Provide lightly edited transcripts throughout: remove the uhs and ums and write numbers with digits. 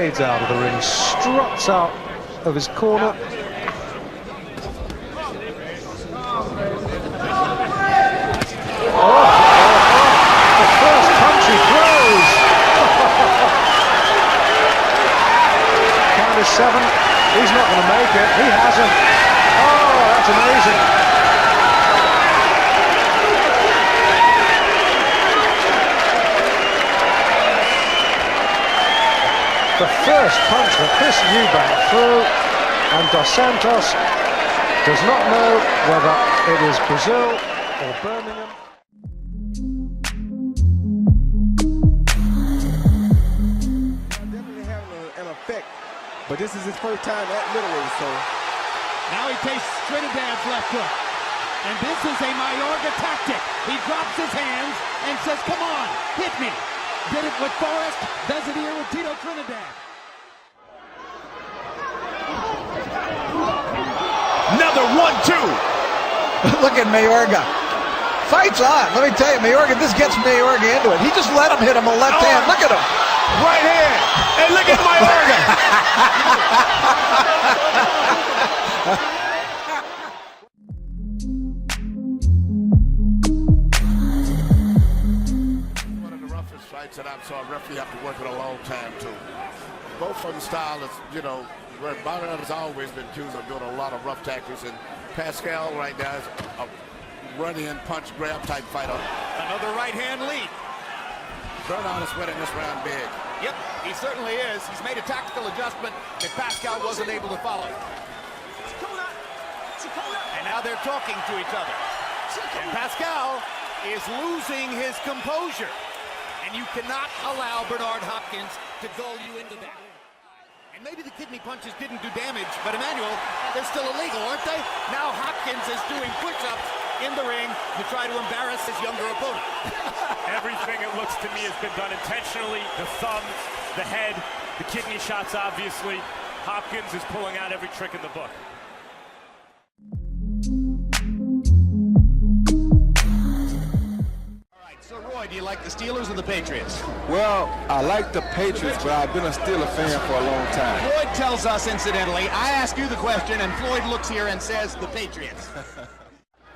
strides out of the ring, struts out of his corner. The first punch he throws. Count is 7. He's not going to make it. He hasn't. Oh, that's amazing. The first punch that Chris Eubank threw, and Dos Santos does not know whether it is Brazil or Birmingham. Definitely having an effect, but this is his first time at middleweight, so. Now he takes Trinidad's left hook, and this is a Mayorga tactic. He drops his hands and says, come on, hit me. Did it with Forrest, does it here with Tito Trinidad. Another 1-2. Look at Mayorga. Fight's on. Let me tell you, Mayorga, this gets Mayorga into it. He just let him hit him a left hand. Look at him. Right hand. And look at Mayorga. One of the roughest fights that I've saw a referee have to work with a long time too. Both from the style is, you know, where Bernard has always been accused of doing a lot of rough tactics, and Pascal right now is a run-in, punch-grab type fighter. Another right hand lead. Bernard is winning this round big. Yep, he certainly is. He's made a tactical adjustment that Pascal wasn't able to follow. And now they're talking to each other. And Pascal is losing his composure. And you cannot allow Bernard Hopkins to gull you into that. And maybe the kidney punches didn't do damage, but Emmanuel, they're still illegal, aren't they? Now Hopkins is doing push-ups in the ring to try to embarrass his younger opponent. Everything, it looks to me, has been done intentionally. The thumb, the head, the kidney shots, obviously. Hopkins is pulling out every trick in the book. So, Roy, do you like the Steelers or the Patriots? Well, I like the Patriots, but I've been a Steeler fan for a long time. Floyd tells us, incidentally, I ask you the question, and Floyd looks here and says the Patriots.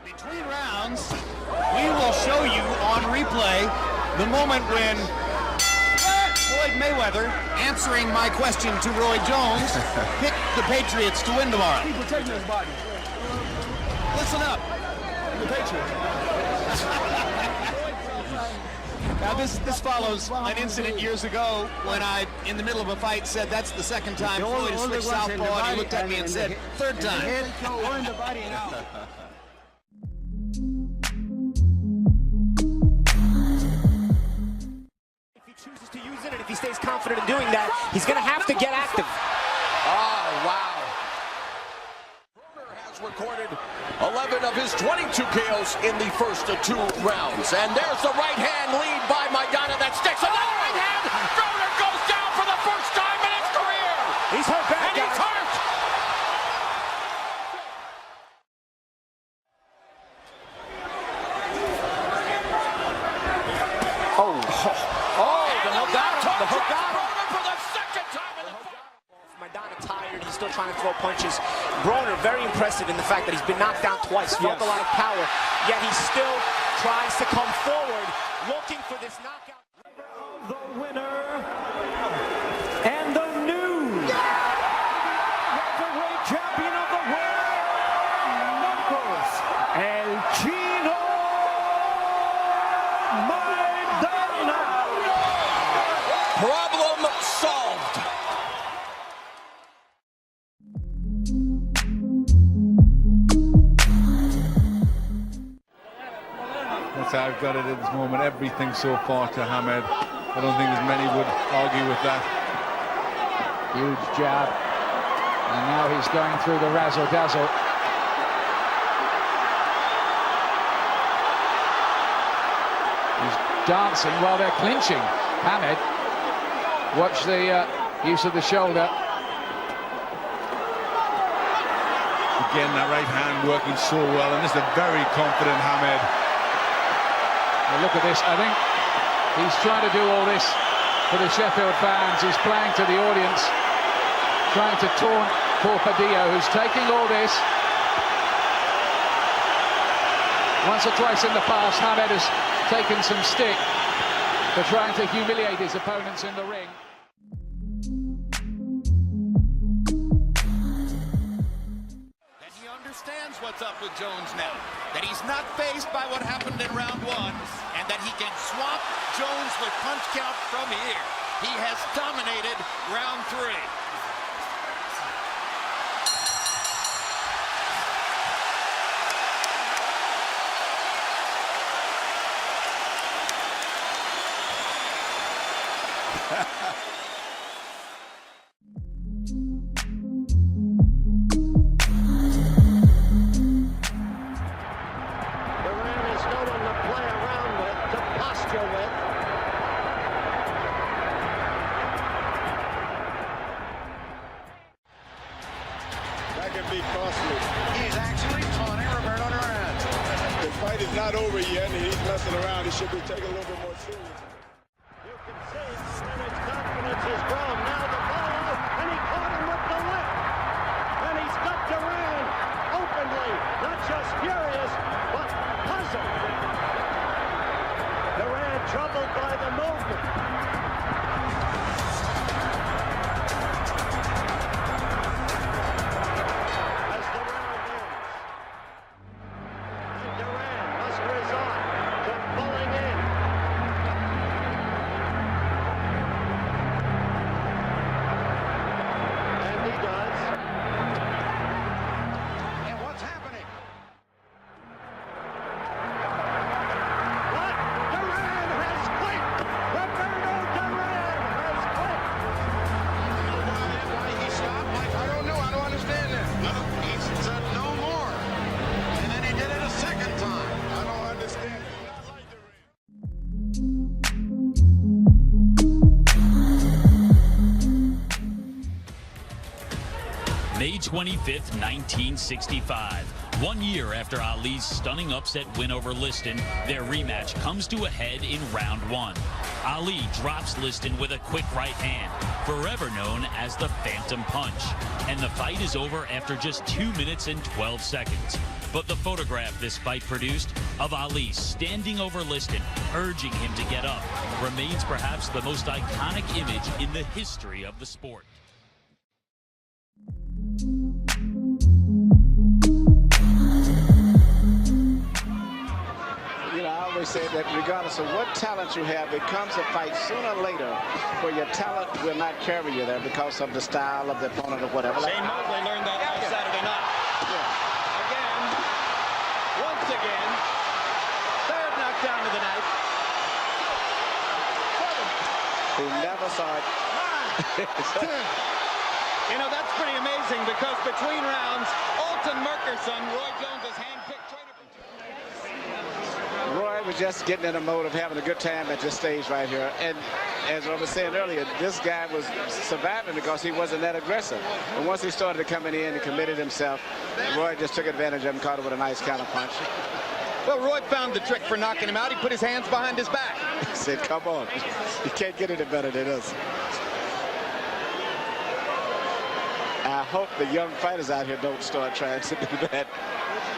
Between rounds, we will show you on replay the moment when Floyd Mayweather, answering my question to Roy Jones, picked the Patriots to win tomorrow. He's protecting his body. Listen up. The Patriots. Now this follows an incident years ago when I, in the middle of a fight, said that's the second time Floyd has switched southpaw, and he looked at me and said, third time. If he chooses to use it, and if he stays confident in doing that, he's going to have to get active. Oh, wow. Has recorded 11 of his 22 KOs in the first 2 rounds. And there's the right hand lead by Maidana that sticks. Another right hand. Broner goes down for the first time in his career. He's hurt bad, and he's hurt. Oh, the hook got him. The hook got him. Broner for the second time in the fight. Maidana tired, he's still trying to throw punches. Broner very impressive in the fact that he's been knocked down twice, felt a lot of power, yet he still tries to come forward, looking for this knockout. The winner and the new welterweight champion of the world, Marcos El Chino Maidana. Problem solved. That's how I've got it at this moment. Everything so far to Hamed. I don't think as many would argue with that. Huge jab. And now he's going through the razzle-dazzle. He's dancing while they're clinching. Hamed, watch the use of the shoulder. Again, that right hand working so well, and this is a very confident Hamed. Now look at this. I think he's trying to do all this for the Sheffield fans. He's playing to the audience, trying to taunt poor Padillo, who's taking all this. Once or twice in the past, Hamed has taken some stick for trying to humiliate his opponents in the ring. And he understands what's up with Jones now, that he's not faced by what happened in round one, and that he can swamp Jones with punch count from here. He has dominated round three. Not over yet, and he's messing around. He should be taking a little bit more serious. You can see Leonard's confidence has grown. Now the ball, and he caught him with the left. And he's got Duran openly, not just furious, but puzzled. Duran troubled by the movement. May 25th, 1965. 1 year after Ali's stunning upset win over Liston, their rematch comes to a head in round one. Ali drops Liston with a quick right hand, forever known as the Phantom Punch. And the fight is over after just 2 minutes and 12 seconds. But the photograph this fight produced of Ali standing over Liston, urging him to get up, remains perhaps the most iconic image in the history of the sport. I always say that regardless of what talent you have, it comes a fight sooner or later where your talent will not carry you there because of the style of the opponent or whatever. Shane Mosley learned that last Saturday night. Again, once again, third knockdown of the night. Who never saw it. You know, that's pretty amazing because between rounds, Alton Merkerson, Roy Jones's hand-picked trainer. Roy was just getting in a mode of having a good time at this stage right here. And as I was saying earlier, this guy was surviving because he wasn't that aggressive. And once he started coming in and committed himself, Roy just took advantage of him, caught him with a nice counter punch. Well, Roy found the trick for knocking him out. He put his hands behind his back. He said, come on. You can't get any better than this. I hope the young fighters out here don't start trying to do that.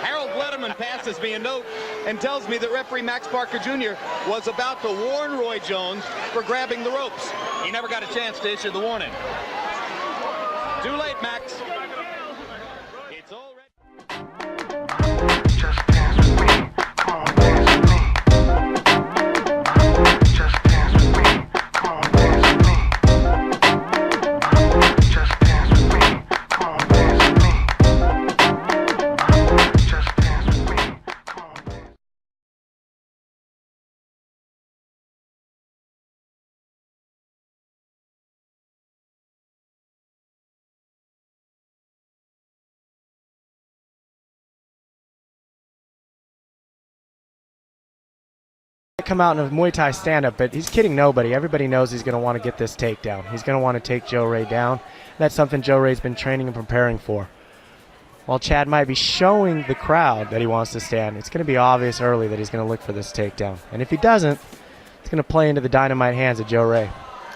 Harold Letterman passes me a note and tells me that referee Max Parker Jr. was about to warn Roy Jones for grabbing the ropes. He never got a chance to issue the warning. Too late, Max. It's all ready. Just dance with me. Come on, dance with me. Just dance with me. Come on, dance with me. Just dance with me. Come on, dance with me. Just dance with me. Come on, dance. Come out in a Muay Thai stand-up, but he's kidding nobody. Everybody knows he's going to want to get this takedown. He's going to want to take Joe Ray down. That's something Joe Ray's been training and preparing for. While Chad might be showing the crowd that he wants to stand, it's going to be obvious early that he's going to look for this takedown. And if he doesn't, it's going to play into the dynamite hands of Joe Ray.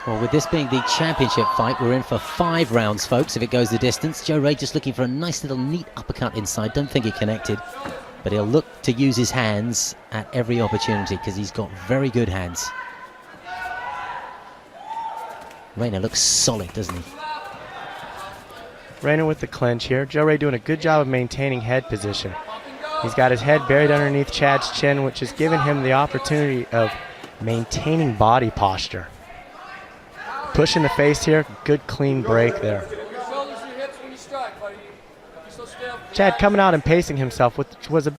Well, with this being the championship fight, we're in for 5 rounds, folks, if it goes the distance. Joe Ray just looking for a nice little neat uppercut inside. Don't think it connected, but he'll look to use his hands at every opportunity because he's got very good hands. Rayner looks solid, doesn't he? Rayner with the clinch here. Joe Ray doing a good job of maintaining head position. He's got his head buried underneath Chad's chin, which has given him the opportunity of maintaining body posture. Push in the face here, good clean break there. Chad coming out and pacing himself, which was a